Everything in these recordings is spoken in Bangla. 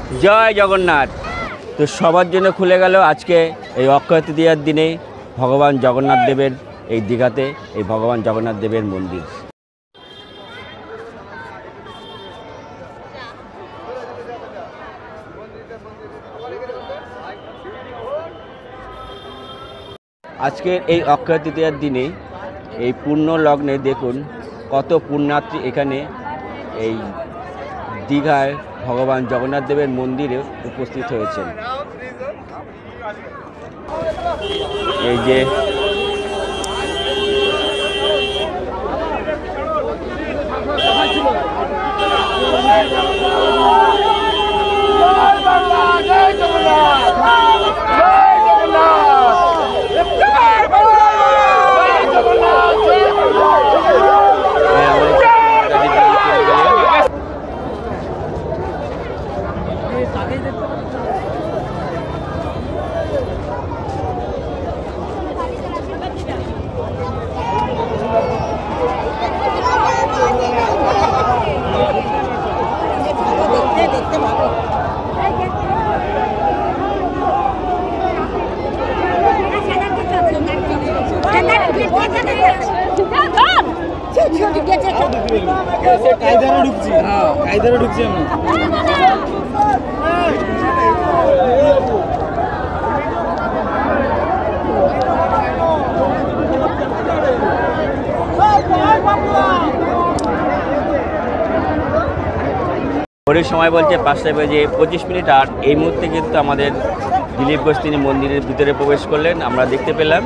জয় জগন্নাথ। তো সবার জন্য খুলে গেল আজকে এই অক্ষয় তৃতীয়ার দিনে ভগবান জগন্নাথ দেবের এই দীঘাতে এই ভগবান জগন্নাথ দেবের মন্দির। আজকের এই অক্ষয় তৃতীয়ার দিনে এই পূর্ণ লগ্নে দেখুন কত পুণ্যার্থী এখানে এই দীঘায় ভগবান জগন্নাথ দেবের মন্দিরে উপস্থিত হয়েছেন। এই যে ভোরের সময় বলছে 5টা বেজে 25 মিনিট। আর এই মুহূর্তে কিন্তু আমাদের দিলীপ ঘোষ তিনি মন্দিরের ভিতরে প্রবেশ করলেন, আমরা দেখতে পেলাম।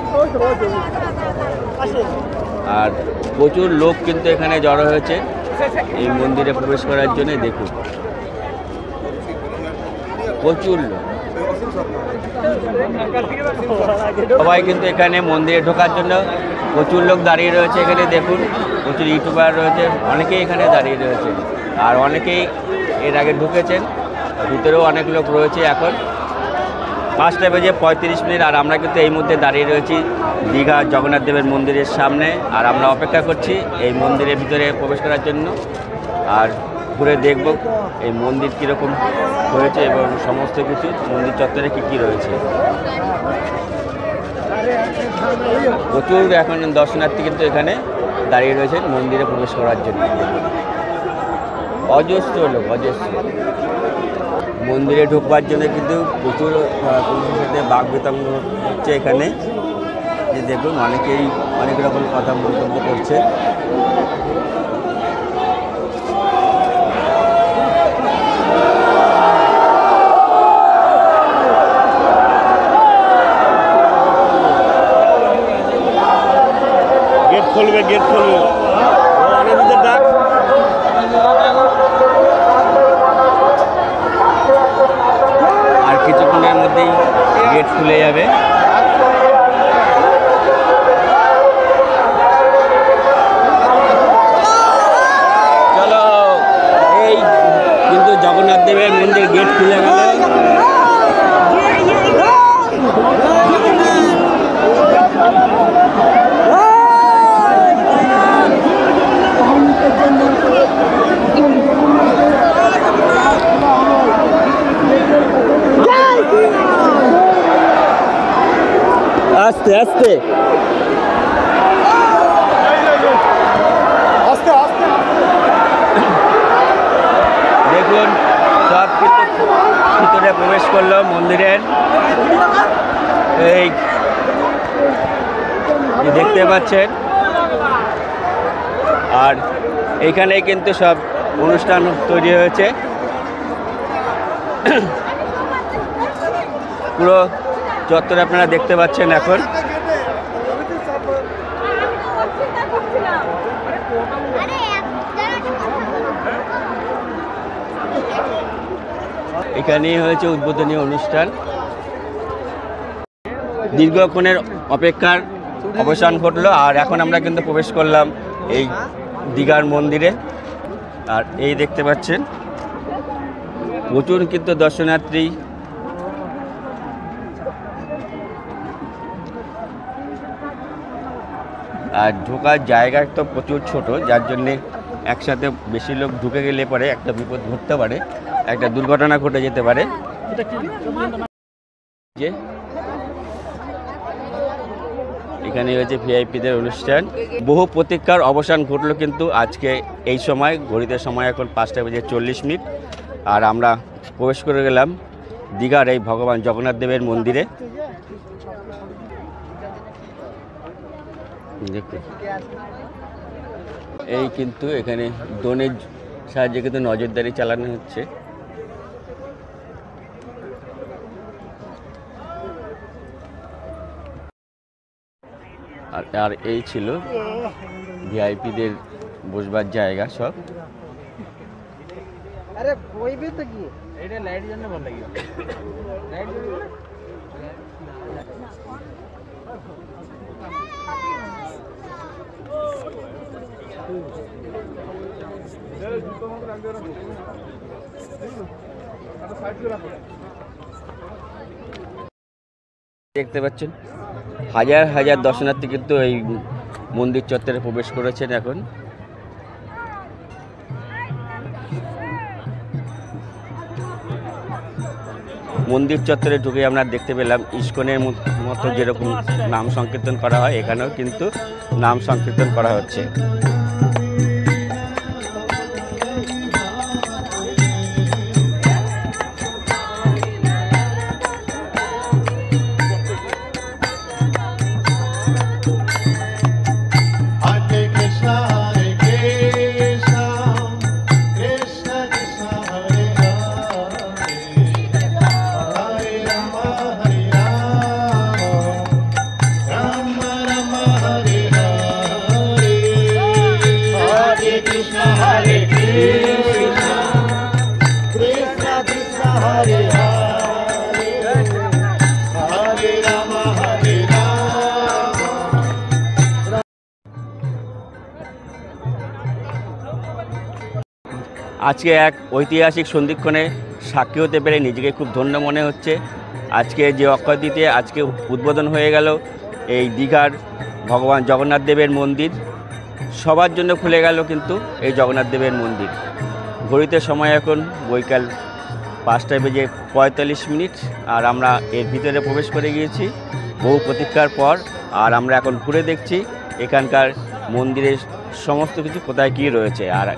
আর প্রচুর লোক কিন্তু এখানে জড়ো হয়েছে এই মন্দিরে প্রবেশ করার জন্য। দেখুন প্রচুর লোক, সবাই কিন্তু এখানে মন্দিরে ঢোকার জন্য প্রচুর লোক দাঁড়িয়ে রয়েছে। এখানে দেখুন প্রচুর ইউটিউবার রয়েছে, অনেকেই এখানে দাঁড়িয়ে রয়েছে। আর অনেকেই এর আগে ঢুকেছেন, ভিতরেও অনেক লোক রয়েছে। এখন 5টা বেজে 35 মিনিট। আর আমরা কিন্তু এই মুহূর্তে দাঁড়িয়ে রয়েছি দীঘা জগন্নাথ দেবের মন্দিরের সামনে। আর আমরা অপেক্ষা করছি এই মন্দিরের ভিতরে প্রবেশ করার জন্য। আর ঘুরে দেখব এই মন্দির কীরকম হয়েছে এবং সমস্ত কিছু মন্দির চত্বরে কী রয়েছে। প্রচুর এখন দর্শনার্থী কিন্তু এখানে দাঁড়িয়ে রয়েছেন মন্দিরে প্রবেশ করার জন্য। অজস্র লোক, অজস্র। মন্দিরে ঢুকবার জন্য কিন্তু প্রচুর পুলিশের সাথে বাক বিতর্ক হচ্ছে এখানে। যে দেখুন অনেকেই অনেক রকম কথা মন্তব্য করছে। গেট খুলবে, গেট খুলবে, আনন্দের ডাক। আর কিছুক্ষণের মধ্যেই গেট খুলে যাবে। চলো, এই কিন্তু জগন্নাথ দেবের মন্দির গেট খুলে গেল। আস্তে আস্তে আস্তে আস্তে দেখুন সব ভিতরে প্রবেশ করলো মন্দিরের। এই দেখতে পাচ্ছেন। আর এইখানে কিন্তু সব অনুষ্ঠান তৈরি হয়েছে। পুরো চত্বরে আপনারা দেখতে পাচ্ছেন। এখন এখানেই হয়েছে উদ্বোধনী অনুষ্ঠান। দীর্ঘক্ষণের অপেক্ষার অবসান ঘটলো। আর এখন আমরা কিন্তু প্রবেশ করলাম এই দীঘার মন্দিরে। আর এই দেখতে পাচ্ছেন প্রচুর কিন্তু দর্শনার্থী। আর ঢোকার জায়গা তো প্রচুর ছোট, যার জন্যে একসাথে বেশি লোক ঢুকে গেলে পরে একটা বিপদ ঘটতে পারে। একটা দুর্ঘটনা ঘটে যেতে পারে। যে এখানে হয়েছে ভিআইপিদের অনুষ্ঠান। বহু প্রতীক্ষার অবসান ঘটলো কিন্তু আজকে এই সময়, ঘড়িতে সময় এখন 5:40 আর আমরা প্রবেশ করে গেলাম দীঘার এই ভগবান জগন্নাথ দেবের মন্দিরে। দেখুন এই কিন্তু এখানে ড্রোনের সাহায্যে কিন্তু নজরদারি চালানো হচ্ছে। আর এই ছিল ভিআইপিদের বসবার জায়গা সব। দেখতে পাচ্ছেন হাজার হাজার দর্শনার্থী কিন্তু এই মন্দির চত্বরে প্রবেশ করেছেন। এখন মন্দির চত্বরে ঢুকে আমরা দেখতে পেলাম ইস্কনের মতো যেরকম নাম সংকীর্তন করা হয়, এখানেও কিন্তু নাম সংকীর্তন করা হচ্ছে। আজকে এক ঐতিহাসিক সন্ধিক্ষণে সাক্ষী হতে পেরে নিজেকে খুব ধন্য মনে হচ্ছে। আজকে যে অক্ষয় তৃতীয়া আজকে উদ্বোধন হয়ে গেল এই দীঘার ভগবান জগন্নাথ দেবের মন্দির, সবার জন্য খুলে গেল কিন্তু এই জগন্নাথ দেবের মন্দির। ঘড়িতে সময় এখন বৈকাল 5:45 আর আমরা এর ভিতরে প্রবেশ করে গিয়েছি বহু প্রতীক্ষার পর। আর আমরা এখন ঘুরে দেখছি এখানকার মন্দিরের সমস্ত কিছু কোথায় কী রয়েছে আর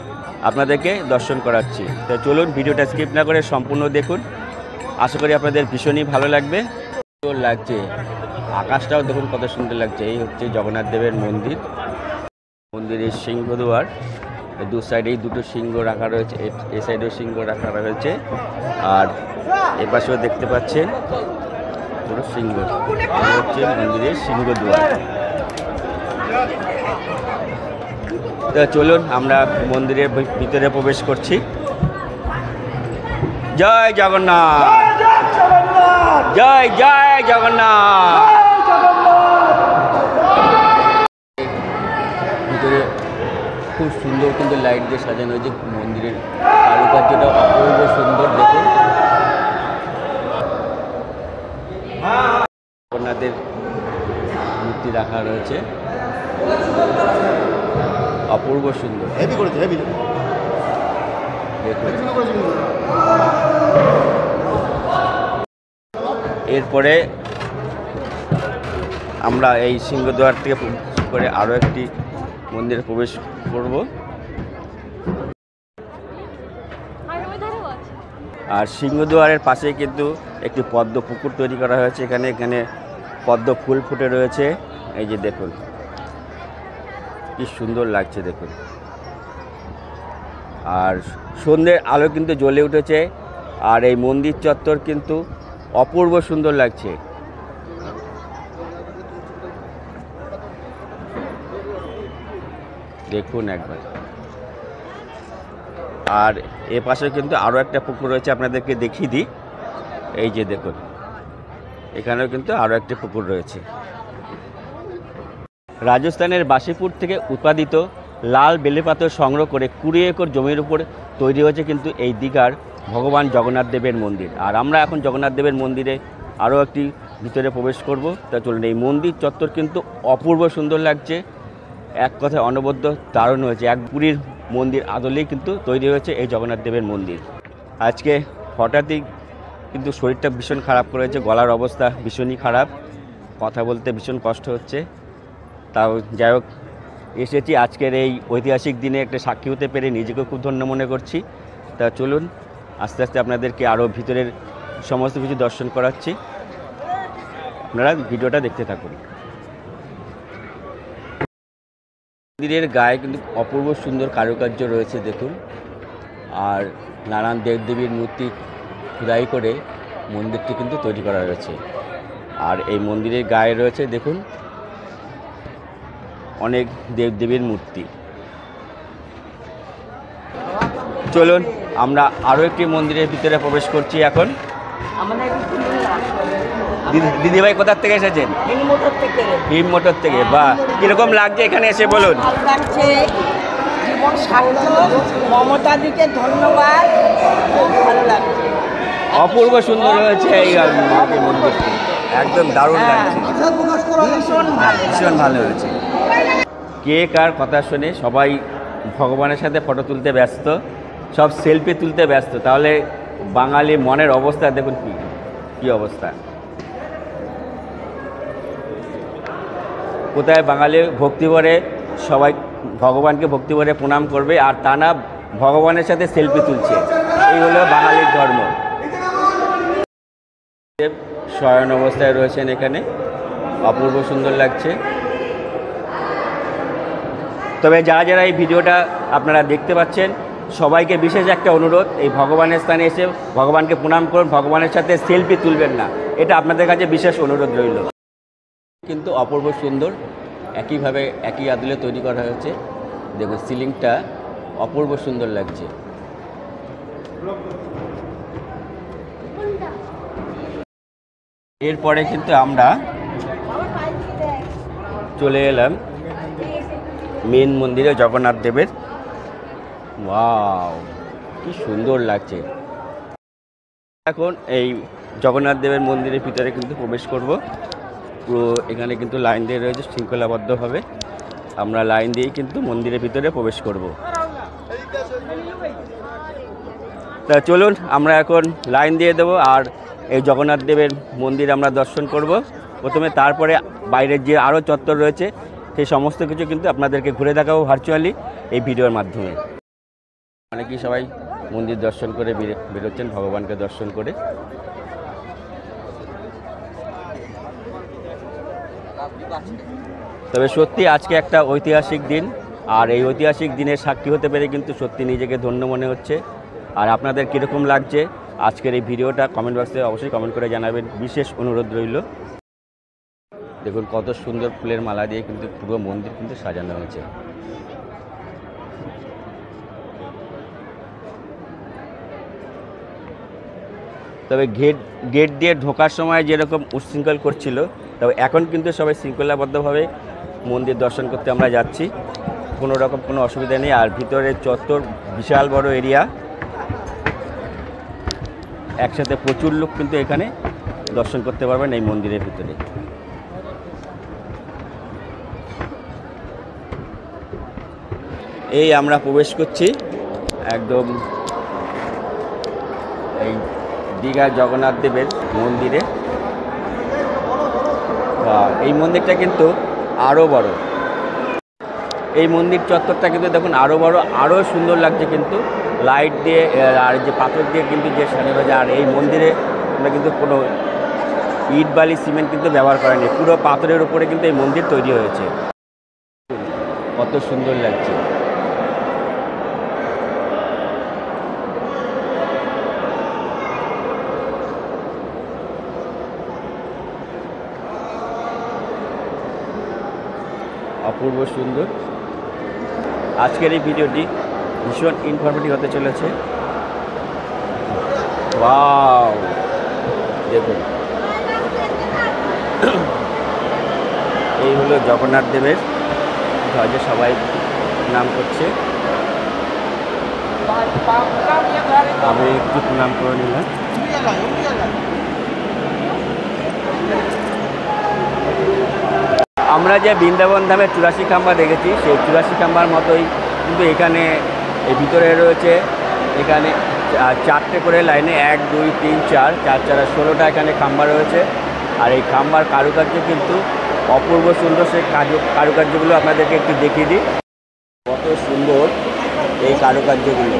আপনাদেরকে দর্শন করাচ্ছি। তো চলুন ভিডিওটা স্কিপ না করে সম্পূর্ণ দেখুন, আশা করি আপনাদের ভীষণই ভালো লাগবে। সুন্দর লাগছে, আকাশটাও দেখুন কত সুন্দর লাগছে। এই হচ্ছে জগন্নাথ দেবের মন্দির, মন্দিরের সিংহদুয়ার। দু সাইডেই দুটো সিংহ রাখা রয়েছে, এ সাইডেও সিংহ রাখা রয়েছে আর এ পাশেও দেখতে পাচ্ছেন দুটো সিংহ। হচ্ছে মন্দিরের সিংহদুয়ার। তো চলুন আমরা মন্দিরের ভিতরে প্রবেশ করছি। জয় জগন্নাথ, জয় জয় জগন্নাথ। ভিতরে খুব সুন্দর কিন্তু লাইট দিয়ে সাজানো হয়েছে, মন্দিরের কারুকার্যটা অপূর্ব সুন্দর। দেখুন জগন্নাথের মূর্তি রাখা রয়েছে, অপূর্ব সুন্দর। এরপরে আমরা এই সিংহদ্বার থেকে করে আরও একটি মন্দিরে প্রবেশ করব। আর সিংহদ্বারের পাশে কিন্তু একটি পদ্ম পুকুর তৈরি করা হয়েছে। এখানে পদ্ম ফুল ফুটে রয়েছে। এই যে দেখুন কি সুন্দর লাগছে দেখুন। আর সন্ধ্যের আলো কিন্তু জ্বলে উঠেছে আর এই মন্দির চত্বর কিন্তু অপূর্ব সুন্দর লাগছে। দেখুন একবার। আর এ পাশে কিন্তু আরও একটা পুকুর রয়েছে, আপনাদেরকে দেখিয়ে দিই। এই যে দেখুন এখানেও কিন্তু আরও একটি পুকুর রয়েছে। রাজস্থানের বাসিপুর থেকে উৎপাদিত লাল বেলেপাথর সংগ্রহ করে 20 একর জমির উপর তৈরি হয়েছে কিন্তু এই দীঘার ভগবান জগন্নাথ দেবের মন্দির। আর আমরা এখন জগন্নাথ দেবের মন্দিরে আরও একটি ভিতরে প্রবেশ করব। তা চলুন, এই মন্দির চত্বর কিন্তু অপূর্ব সুন্দর লাগছে, এক কথায় অনবদ্য দারুণ হয়েছে। এক পুরীর মন্দির আদলেই কিন্তু তৈরি হয়েছে এই জগন্নাথ দেবের মন্দির। আজকে হঠাৎই কিন্তু শরীরটা ভীষণ খারাপ করেছে, গলার অবস্থা ভীষণই খারাপ, কথা বলতে ভীষণ কষ্ট হচ্ছে। তাও যাই হোক এসেছি আজকের এই ঐতিহাসিক দিনে একটা সাক্ষী হতে পেরে নিজেকে খুব ধন্য মনে করছি। তা চলুন আস্তে আস্তে আপনাদেরকে আরও ভিতরের সমস্ত কিছু দর্শন করাচ্ছি, আপনারা ভিডিওটা দেখতে থাকুন। মন্দিরের গায়ে কিন্তু অপূর্ব সুন্দর কারুকার্য রয়েছে দেখুন, আর নানান দেবদেবীর মূর্তি খোদাই করে মন্দিরটি কিন্তু তৈরি করা রয়েছে। আর এই মন্দিরের গায়ে রয়েছে দেখুন অনেক দেবদেবীর মূর্তি। চলুন আমরা আরও একটি মন্দিরের ভিতরে প্রবেশ করছি এখন। দিদিভাই কোথার থেকে এসেছেন? হিম মোটর থেকে। বা কিরকম লাগছে এখানে এসে বলুন? জীবন সার্থক, মমতাদিকে ধন্যবাদ, খুব ভালো লাগছে। অপূর্ব সুন্দর হয়েছে এই মন্দিরটি, একদম দারুণ লাগছে, ভীষণ ভালো হয়েছে। কে কার কথা শুনে সবাই ভগবানের সাথে ফটো তুলতে ব্যস্ত, সব সেলফি তুলতে ব্যস্ত, তাহলে বাঙালি মনের অবস্থা দেখুন কি অবস্থা। কোথায় বাঙালি ভক্তি ভরে সবাই ভগবানকে ভক্তি ভরে প্রণাম করবে, আর তা না ভগবানের সাথে সেলফি তুলছে। এই হলো বাঙালির ধর্ম। শয়ন অবস্থায় রয়েছেন এখানে, অপূর্ব সুন্দর লাগছে। তবে যারা যারা এই ভিডিওটা আপনারা দেখতে পাচ্ছেন সবাইকে বিশেষ একটা অনুরোধ, এই ভগবানের স্থানে এসে ভগবানকে প্রণাম করুন, ভগবানের সাথে সেলফি তুলবেন না, এটা আপনাদের কাছে বিশেষ অনুরোধ রইল। কিন্তু অপূর্ব সুন্দর, একইভাবে একই আদলে তৈরি করা হয়েছে। দেখুন সিলিংটা অপূর্ব সুন্দর লাগছে। এরপরে কিন্তু আমরা চলে এলাম মেন মন্দিরে, জগন্নাথ দেবের। ওয়াও কি সুন্দর লাগছে। এখন এই জগন্নাথ দেবের মন্দিরের ভিতরে কিন্তু প্রবেশ করব। পুরো এখানে কিন্তু লাইন দিয়ে রয়েছে শৃঙ্খলাবদ্ধভাবে, আমরা লাইন দিয়েই কিন্তু মন্দিরের ভিতরে প্রবেশ করব। তা চলুন আমরা এখন লাইন দিয়ে দেব, আর এই জগন্নাথ দেবের মন্দির আমরা দর্শন করব প্রথমে, তারপরে বাইরের যে আরও চত্বর রয়েছে সেই সমস্ত কিছু কিন্তু আপনাদেরকে ঘুরে দেখাবো ভার্চুয়ালি এই ভিডিওর মাধ্যমে। অনেকেই সবাই মন্দির দর্শন করে বেরোচ্ছেন ভগবানকে দর্শন করে। তবে সত্যি আজকে একটা ঐতিহাসিক দিন, আর এই ঐতিহাসিক দিনের সাক্ষী হতে পেরে কিন্তু সত্যি নিজেকে ধন্য মনে হচ্ছে। আর আপনাদের কীরকম লাগছে আজকের এই ভিডিওটা কমেন্ট বক্সে অবশ্যই কমেন্ট করে জানাবেন, বিশেষ অনুরোধ রইল। দেখুন কত সুন্দর ফুলের মালা দিয়ে কিন্তু পুরো মন্দির কিন্তু সাজানো হয়েছে। তবে গেট দিয়ে ঢোকার সময় যেরকম উচ্ছৃঙ্খল করছিল, তবে এখন কিন্তু সবাই শৃঙ্খলাবদ্ধভাবে মন্দির দর্শন করতে আমরা যাচ্ছি, কোনো রকম কোনো অসুবিধা নেই। আর ভিতরের চত্বর বিশাল বড় এরিয়া, একসাথে প্রচুর লোক কিন্তু এখানে দর্শন করতে পারবেন এই মন্দিরের ভিতরে। এই আমরা প্রবেশ করছি একদম এই দীঘা জগন্নাথ দেবের মন্দিরে। এই মন্দিরটা কিন্তু আরও বড়, এই মন্দির চত্বরটা কিন্তু দেখুন আরও বড়, আরও সুন্দর লাগছে কিন্তু লাইট দিয়ে আর যে পাথর দিয়ে কিন্তু যে সাজানো যায়। আর এই মন্দিরে আমরা কিন্তু কোনো ইট বালি সিমেন্ট কিন্তু ব্যবহার করেনি, পুরো পাথরের উপরে কিন্তু এই মন্দির তৈরি হয়েছে। কত সুন্দর লাগছে। অপূর্ব সুন্দর। আজকের এই ভিডিওটি ভীষণ ইনফরমেটিভ হতে চলেছে। ওয়াও দেখুন, এই হলো জগন্নাথ দেবের ধ্বজে সবাই প্রণাম করছে, আমি একটু প্রণাম করে নিলাম। আমরা যে বৃন্দাবন ধামে 84 খাম্বা দেখেছি, সেই 84 খাম্বার মতোই কিন্তু এখানে এই ভিতরে রয়েছে, এখানে চারটে করে লাইনে 1 2 3 4 4 4 16টা এখানে খাম্বা রয়েছে। আর এই খাম্বার কারুকার্য কিন্তু অপূর্ব সুন্দর। সেই কারুকার্যগুলো আপনাদেরকে একটু দেখিয়ে দিই, কত সুন্দর এই কারুকার্যগুলো,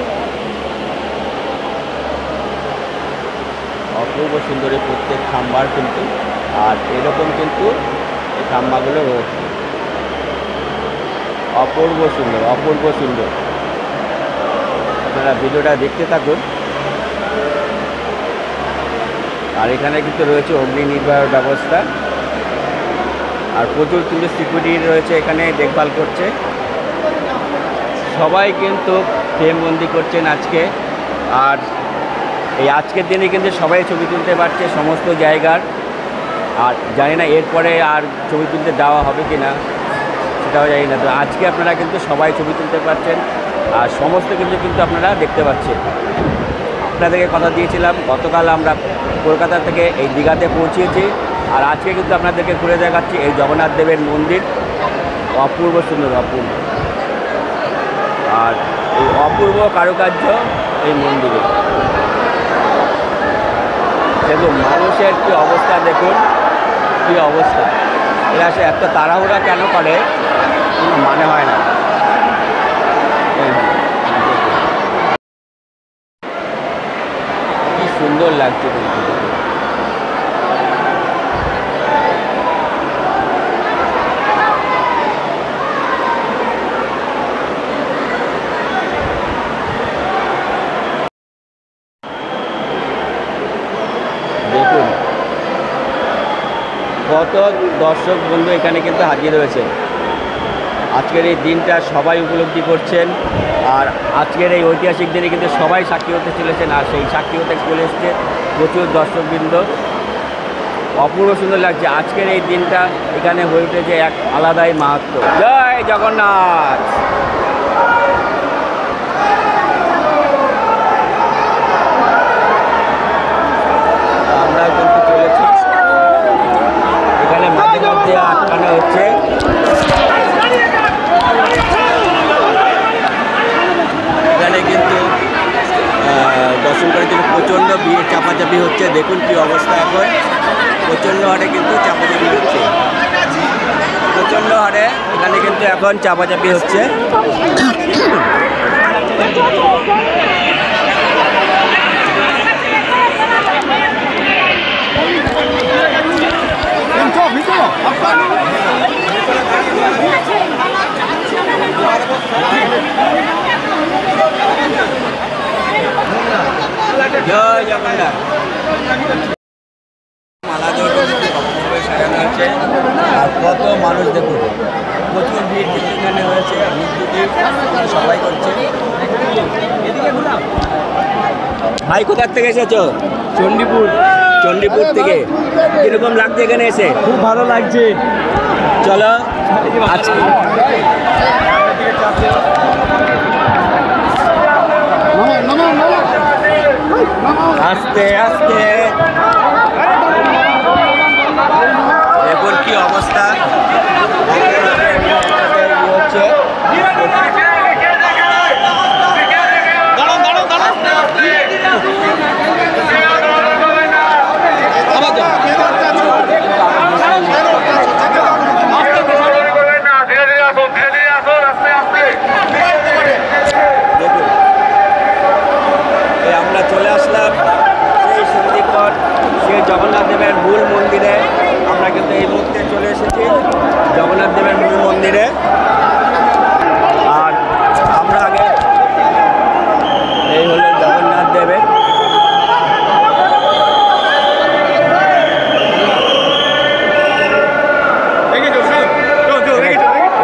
অপূর্ব সুন্দর এই প্রত্যেক খাম্বার কিন্তু। আর এরকম কিন্তু এই খাম্বাগুলো রয়েছে, অপূর্ব সুন্দর, অপূর্ব সুন্দর। আপনারা ভিডিওটা দেখতে থাকুন। আর এখানে কিন্তু রয়েছে অগ্নি নির্বাহের ব্যবস্থা, আর প্রচুর কিন্তু সিকিউরিটি রয়েছে এখানে, দেখভাল করছে। সবাই কিন্তু ফ্রেমবন্দি করছেন আজকে। আর এই আজকের দিনে কিন্তু সবাই ছবি তুলতে পারছে সমস্ত জায়গার। আর জানি না এরপরে আর ছবি তুলতে দেওয়া হবে কি না, সেটাও জানি না। তো আজকে আপনারা কিন্তু সবাই ছবি তুলতে পারছেন, আর সমস্ত কিন্তু আপনারা দেখতে পাচ্ছেন। আপনাদেরকে কথা দিয়েছিলাম, গতকাল আমরা কলকাতা থেকে এই দীঘাতে পৌঁছিয়েছি, আর আজকে কিন্তু আপনাদেরকে ঘুরে দেখাচ্ছি এই জগন্নাথ দেবের মন্দির। অপূর্ব সুন্দর, অপূর্ব। আর এই অপূর্ব কারুকার্য এই মন্দিরে। কিন্তু মানুষের কী অবস্থা দেখুন, কী অবস্থা। এরা সে এত তাড়াহুড়া কেন করে কোনো মানে হয় না। কি সুন্দর লাগছে কিন্তু। দেখুন কত দর্শক বন্ধু এখানে কিন্তু হাজির হয়েছে। আজকের এই দিনটা সবাই উপলব্ধি করছেন, আর আজকের এই ঐতিহাসিক দিনে কিন্তু সবাই সাক্ষী হতে চলেছেন। আর সেই সাক্ষী হতে চলে এসছে প্রচুর দর্শকবৃন্দ। অপূর্ব সুন্দর লাগছে আজকের এই দিনটা। এখানে হয়ে উঠেছে এক আলাদাই মাহাত্ম্য। জয় জগন্নাথ। আমরা কিন্তু চলেছি, এখানে মাঝে মধ্যে আটকানো হচ্ছে। এখানে কিন্তু দর্শন করে কিন্তু প্রচণ্ড ভিড়, চাপাচাপি হচ্ছে। দেখুন কি অবস্থা এখন, প্রচণ্ড হারে কিন্তু চাপাচাপি হচ্ছে, প্রচণ্ড হারে এখানে কিন্তু এখন চাপাচাপি হচ্ছে। জয় জগন্নাথ। মালা দিয়ে সাজানো হচ্ছে, আর কত মানুষ দেখুন, প্রচুর ভিড় কিন্তু এখানে হয়েছে। সবাই করছে। ভাই কোথার থেকে এসেছো? চণ্ডীপুর। চণ্ডীপুর থেকে। কিরকম লাগছে এখানে এসে? খুব ভালো লাগছে। চলো আজকে আস্তে আস্তে দেখুন কি অবস্থা হচ্ছে। আমরা চলে আসলাম সেই সন্ধিক্ষণ, সেই জগন্নাথ দেবের মূল মন্দিরে। আমরা কিন্তু এই মুহূর্তে চলে এসেছি জগন্নাথ দেবের মূল মন্দিরে। আর আমরা আগে, এই হলো জগন্নাথ দেবের।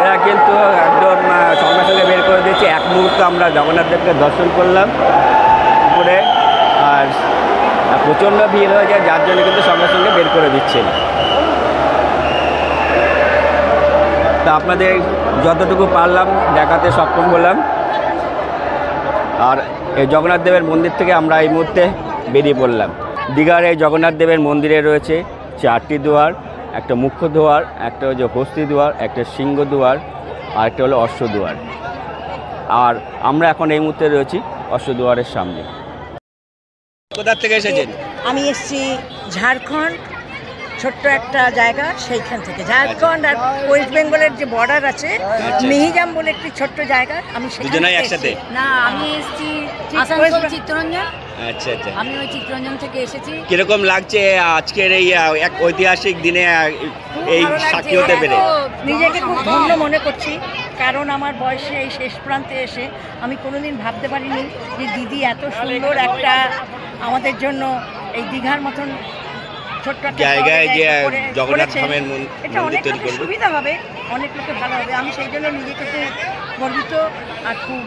এরা কিন্তু একদম সঙ্গে সঙ্গে বের করে দিয়েছে। এক মুহূর্তে আমরা জগন্নাথ দেবকে দর্শন করলাম করে। আর প্রচণ্ড ভিড় হয়ে যায়, যার জন্য কিন্তু সঙ্গে সঙ্গে বের করে দিচ্ছেন। তা আপনাদের যতটুকু পারলাম দেখাতে সক্ষম হলাম। আর এই জগন্নাথ দেবের মন্দির থেকে আমরা এই মুহূর্তে বেরিয়ে পড়লাম। দীঘার এই জগন্নাথ দেবের মন্দিরে রয়েছে 4টি দুয়ার, একটা মুখ্য দুয়ার, একটা হচ্ছে হস্তি দুয়ার, একটা সিংহ দুয়ার, আর একটা হলো অশ্ব দুয়ার। আর আমরা এখন এই মুহূর্তে রয়েছি অশ্ব দুয়ারের সামনে। কোথা থেকে এসেছেন? আমি এসেছি ঝাড়খণ্ড, ছোট্ট একটা জায়গা, সেইখান থেকে। ঝাড়খণ্ড আর ওয়েস্ট বেঙ্গলের যে বর্ডার আছে, মিহিজাম বলে একটি ছোট্ট জায়গা, আমি দুজনেই একসাথে? না, আমি এসেছি আসানসোল চিত্তরঞ্জন। আচ্ছা আচ্ছা। আমি ওই চিত্তরঞ্জন থেকে এসেছি। কিরকম লাগছে আজকের এই এক ঐতিহাসিক দিনে এই ভালো লাগছে। সাক্ষী হতে পেরে? নিজেকে খুব ধন্য মনে করছি, কারণ আমার বয়সে এই শেষ প্রান্তে এসে আমি কোনোদিন ভাবতে পারিনি যে দিদি এত সুন্দর একটা আমাদের জন্য এই দীঘার মতন ছোট্ট একটা জায়গায় যে জগন্নাথ করেছেন। ধামের এটা মন্দির অনেক তৈরি লোকের করবে। সুবিধা হবে, অনেক লোকের ভালো হবে। আমি সেই জন্য নিজেকে খুব গর্বিত আর খুব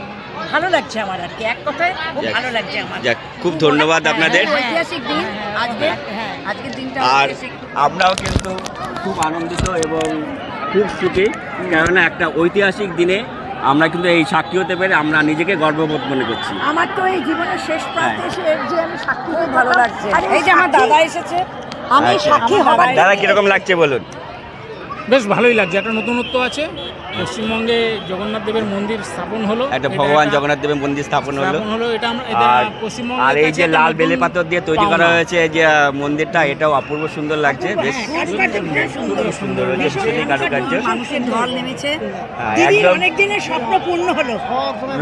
ভালো লাগছে আমার, আর কি এক কথায় খুব যাক, ভালো লাগছে আমার। যাক, খুব ধন্যবাদ আপনাদের। খুব ঐতিহাসিক দিন আজকে। হ্যাঁ। আজকের দিনটা আর ঐতিহাসিক। আমরাও কিন্তু খুব আনন্দিত এবং খুব সুখী, কেননা একটা ঐতিহাসিক দিনে আমরা কিন্তু এই সাক্ষী হতে পেরে আমরা নিজেকে গর্ববোধ মনে করছি। আমার তো এই জীবনের শেষ প্রান্তে এসে এর যে আমি সাক্ষী হতে ভালো লাগছে। আর এই যে আমার দাদা এসেছে, আমি আচ্ছা। সাক্ষী হবার দাদা কিরকম লাগছে বলুন? বেশ ভালোই লাগছে, একটা নতুনত্ব আছে। পশ্চিমবঙ্গে জগন্নাথ দেবের মন্দির স্থাপন হলো, একটা ভগবান জগন্নাথ দেবের মন্দির স্থাপন হলো। এটা আমরা আর পশ্চিমবঙ্গে আর এই যে লাল বেলে পাথর দিয়ে তৈরি করা হয়েছে যে মন্দিরটা, এটাও অপূর্ব সুন্দর লাগছে। বেশ খুব সুন্দর হয়েছে, ভীষণই কারুকার্য। মানুষের ঢল নেমেছে, হ্যাঁ, দিদির একদম অনেক দিনের স্বপ্ন পূর্ণ হলো।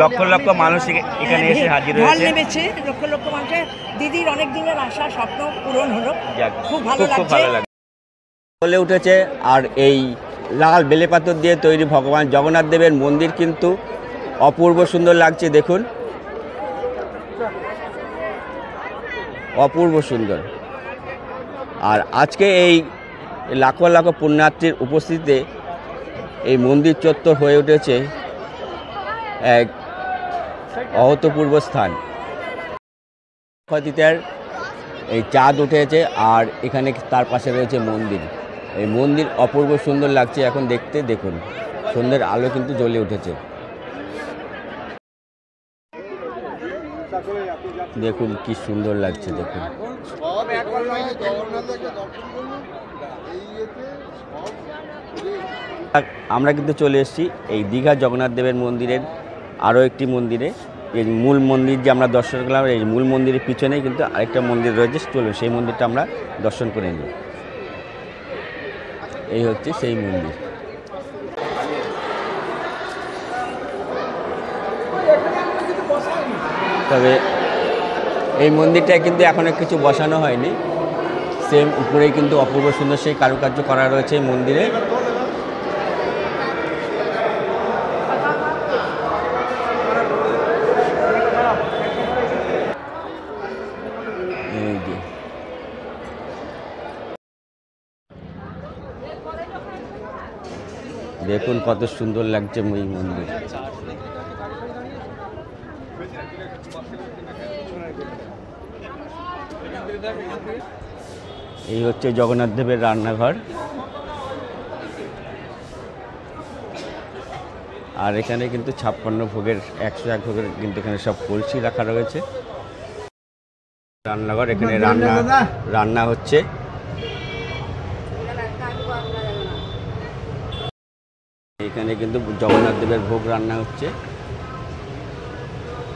লক্ষ লক্ষ মানুষ এখানে এসে হাজির ঢল হয়েছে। নেমেছে, লক্ষ লক্ষ মানুষের দিদির অনেক দিনের আশা স্বপ্ন পূরণ হলো। যাক, খুব ভালো খুব লাগছে। ভালো লাগছে। বলে উঠেছে। আর এই লাল বেলে পাথর দিয়ে তৈরি ভগবান জগন্নাথ দেবের মন্দির কিন্তু অপূর্ব সুন্দর লাগছে, দেখুন অপূর্ব সুন্দর। আর আজকে এই লাখো লাখো পুণ্যার্থীর উপস্থিতিতে এই মন্দির চত্বর হয়ে উঠেছে এক অভূতপূর্ব স্থান। অক্ষয় এই চাঁদ উঠেছে আর এখানে তার পাশে রয়েছে মন্দির। এই মন্দির অপূর্ব সুন্দর লাগছে এখন দেখতে, দেখুন সন্ধ্যের আলো কিন্তু জ্বলে উঠেছে। দেখুন কি সুন্দর লাগছে, দেখুন। আমরা কিন্তু চলে এসেছি এই দীঘা জগন্নাথ দেবের মন্দিরের আরও একটি মন্দিরে। এই মূল মন্দির যে আমরা দর্শন করলাম, এই মূল মন্দিরের পিছনেই কিন্তু আরেকটা মন্দির রয়েছে, চলুন সেই মন্দিরটা আমরা দর্শন করে নিই। এই হচ্ছে সেই মন্দির। তবে এই মন্দিরটায় কিন্তু এখনো কিছু বসানো হয়নি, সেম উপরেই কিন্তু অপূর্ব সুন্দর সেই কারুকার্য করা রয়েছে এই মন্দিরে। এই যে দেখুন কত সুন্দর লাগছে এই মন্দির। এই হচ্ছে জগন্নাথ দেবের রান্নাঘর। আর এখানে কিন্তু 56 ভোগের 101 ভোগের কিন্তু এখানে সব কলসি রাখা রয়েছে। রান্নাঘর, এখানে রান্না হচ্ছে। এখানে কিন্তু জগন্নাথ দেবের ভোগ রান্না হচ্ছে,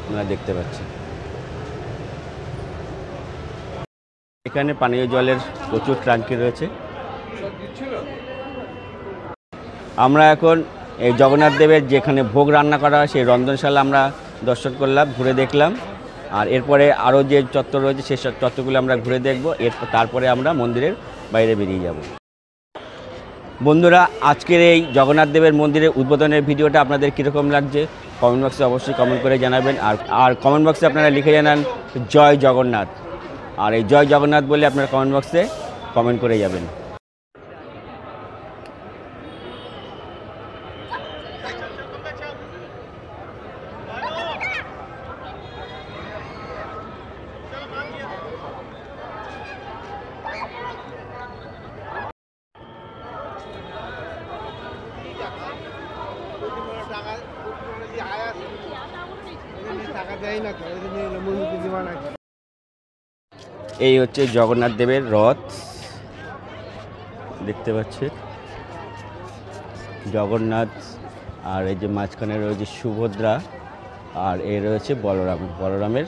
আপনারা দেখতে পাচ্ছেন। এখানে পানীয় জলের প্রচুর ট্যাঙ্কি রয়েছে। আমরা এখন এই জগন্নাথ দেবের যেখানে ভোগ রান্না করা হয় সেই রন্ধনশালা আমরা দর্শন করলাম, ঘুরে দেখলাম। আর এরপরে আরও যে চত্বর রয়েছে সেই চত্বরগুলো আমরা ঘুরে দেখব। তারপরে আমরা মন্দিরের বাইরে বেরিয়ে যাব। বন্ধুরা, আজকের এই জগন্নাথ দেবের মন্দিরের উদ্বোধনের ভিডিওটা আপনাদের কীরকম লাগছে কমেন্ট বক্সে অবশ্যই কমেন্ট করে জানাবেন। আর কমেন্ট বক্সে আপনারা লিখে জানান জয় জগন্নাথ। আর এই জয় জগন্নাথ বলে আপনারা কমেন্ট বক্সে কমেন্ট করে যাবেন। এই হচ্ছে জগন্নাথ দেবের রথ, দেখতে পাচ্ছেন জগন্নাথ। আর এই যে মাঝখানে রয়েছে সুভদ্রা, আর এই রয়েছে বলরামের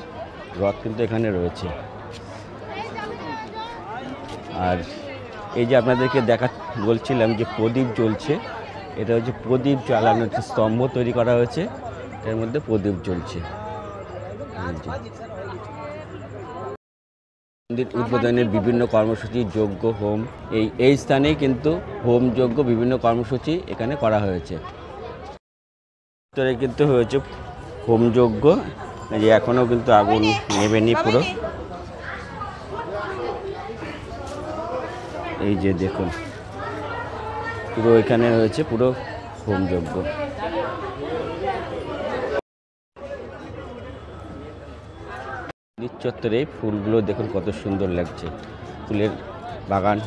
রথ কিন্তু এখানে রয়েছে। আর এই যে আপনাদেরকে বলছিলাম যে প্রদীপ জ্বলছে, এটা হচ্ছে প্রদীপ জ্বালানোর স্তম্ভ তৈরি করা হয়েছে, এর মধ্যে প্রদীপ জ্বলছে। মন্দির উদ্বোধনের বিভিন্ন কর্মসূচি, যজ্ঞ, হোম, এই স্থানেই কিন্তু হোম, যজ্ঞ, বিভিন্ন কর্মসূচি এখানে করা হয়েছে। ভিতরে কিন্তু হয়েছে হোম যজ্ঞ, এই যে এখনও কিন্তু আগুন নেবেনি পুরো। এই যে দেখুন পুরো এখানে হয়েছে পুরো হোম যজ্ঞ। চত্বরে ফুলগুলো দেখুন কত সুন্দর লাগছে, ফুলের বাগান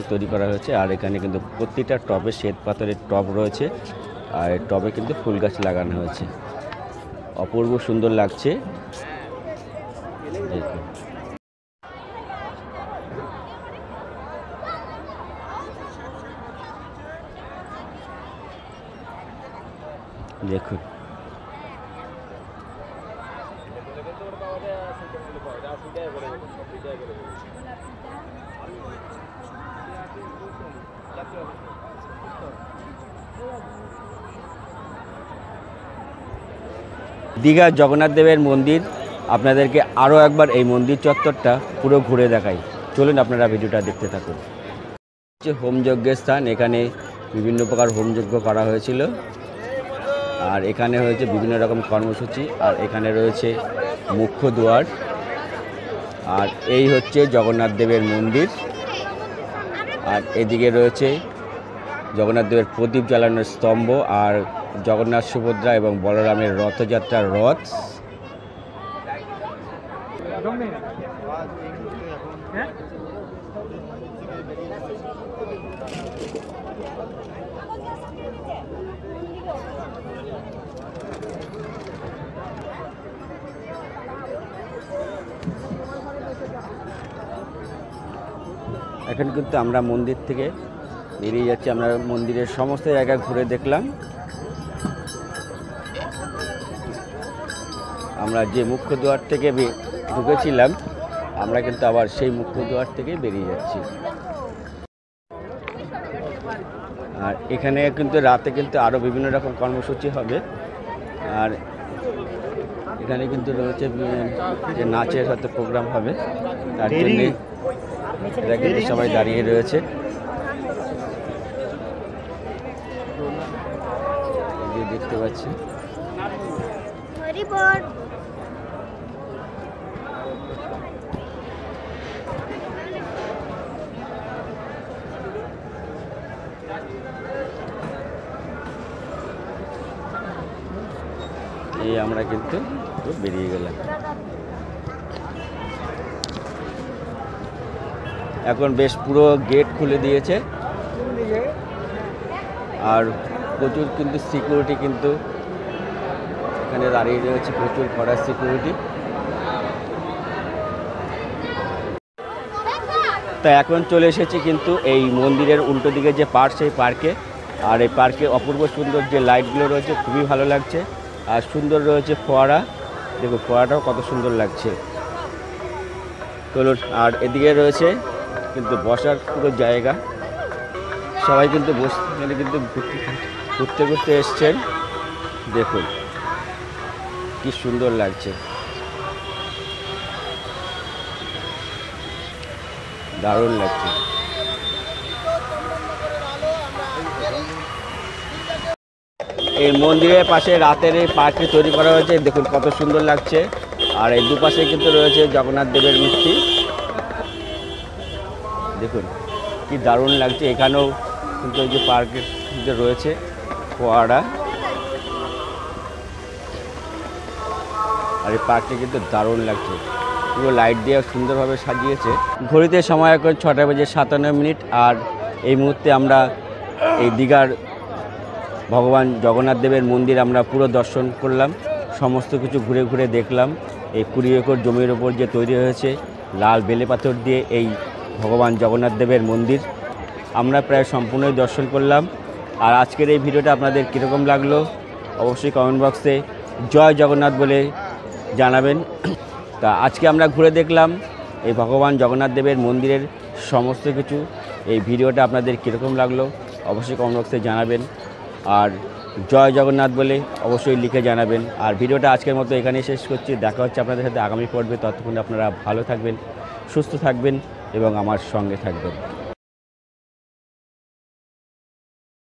তৈরি করা হয়েছে। আর এখানে কিন্তু প্রতিটা টবে শ্বেত পাথরের টব রয়েছে, আর টবে কিন্তু ফুল গাছ লাগানো হয়েছে, অপূর্ব সুন্দর লাগছে। দেখুন দেখুন দীঘা জগন্নাথ দেবের মন্দির, আপনাদেরকে আরও একবার এই মন্দির চত্বরটা পুরো ঘুরে দেখাই, চলুন আপনারা ভিডিওটা দেখতে থাকুন। হচ্ছে হোমযজ্ঞের স্থান, এখানে বিভিন্ন প্রকার হোমযজ্ঞ করা হয়েছিল, আর এখানে হয়েছে বিভিন্ন রকম কর্মসূচি। আর এখানে রয়েছে মুখ্য দুয়ার, আর এই হচ্ছে জগন্নাথ দেবের মন্দির। আর এদিকে রয়েছে জগন্নাথ দেবের প্রদীপ জ্বালানোর স্তম্ভ, আর জগন্নাথ, সুভদ্রা এবং বলরামের রথযাত্রার রথ। এখন কিন্তু আমরা মন্দির থেকে বেরিয়ে যাচ্ছি, আমরা মন্দিরের সমস্ত জায়গা ঘুরে দেখলাম। আমরা যে মুখ্য দুয়ার থেকে ঢুকেছিলাম, আমরা কিন্তু আবার সেই মুখ্য দুয়ার থেকে বেরিয়ে যাচ্ছি। আর এখানে কিন্তু রাতে কিন্তু আরও বিভিন্ন রকম কর্মসূচি হবে, আর এখানে কিন্তু রয়েছে যে নাচের হয়তো প্রোগ্রাম হবে, তার জন্যে এরা কিন্তু সবাই দাঁড়িয়ে রয়েছে। দেখতে পাচ্ছি এই আমরা কিন্তু বেরিয়ে গেলাম। এখন বেশ পুরো গেট খুলে দিয়েছে, আর প্রচুর কিন্তু সিকিউরিটি কিন্তু এখানে দাঁড়িয়ে রয়েছে, প্রচুর কড়া সিকিউরিটি। তা এখন চলে এসেছি কিন্তু এই মন্দিরের উল্টো দিকে যে পার্ক, সেই পার্কে। আর এই পার্কে অপূর্ব সুন্দর যে লাইটগুলো রয়েছে, খুবই ভালো লাগছে। আর সুন্দর রয়েছে ফোয়ারা, দেখো ফোয়ারাটাও কত সুন্দর লাগছে। চলুন, আর এদিকে রয়েছে কিন্তু বসার পুরো জায়গা, সবাই কিন্তু এখানে কিন্তু ঘুরতে ঘুরতে এসছেন। দেখুন কি সুন্দর লাগছে, দারুণ লাগছে। এই মন্দিরের পাশে রাতের এই পার্কটি তৈরি করা হয়েছে, দেখুন কত সুন্দর লাগছে। আর এই দুপাশে কিন্তু রয়েছে জগন্নাথ দেবের মূর্তি, দেখুন কি দারুণ লাগছে। এখানেও কিন্তু এই যে পার্কের যে রয়েছে ফোয়ারা, আর এই পার্কটি কিন্তু দারুণ লাগছে, পুরো লাইট দিয়ে সুন্দরভাবে সাজিয়েছে। ঘড়িতে সময় এখন 6:57। আর এই মুহূর্তে আমরা এই দীঘার ভগবান জগন্নাথ দেবের মন্দির আমরা পুরো দর্শন করলাম, সমস্ত কিছু ঘুরে ঘুরে দেখলাম। এই 20 একর জমির ওপর যে তৈরি হয়েছে লাল বেলে পাথর দিয়ে এই ভগবান জগন্নাথ দেবের মন্দির, আমরা প্রায় সম্পূর্ণই দর্শন করলাম। আর আজকের এই ভিডিওটা আপনাদের কীরকম লাগলো অবশ্যই কমেন্ট বক্সে জয় জগন্নাথ বলে জানাবেন। তা আজকে আমরা ঘুরে দেখলাম এই ভগবান জগন্নাথ দেবের মন্দিরের সমস্ত কিছু এই ভিডিওটা আপনাদের কীরকম লাগলো অবশ্যই কমেন্ট বক্সে জানাবেন। আর জয় জগন্নাথ বলে অবশ্যই লিখে জানাবেন। আর ভিডিওটা আজকের মতো এখানেই শেষ করছি। দেখা হচ্ছে আপনাদের সাথে আগামী পর্বে। ততক্ষণ আপনারা ভালো থাকবেন, সুস্থ থাকবেন এবং আমার সঙ্গে থাকবেন।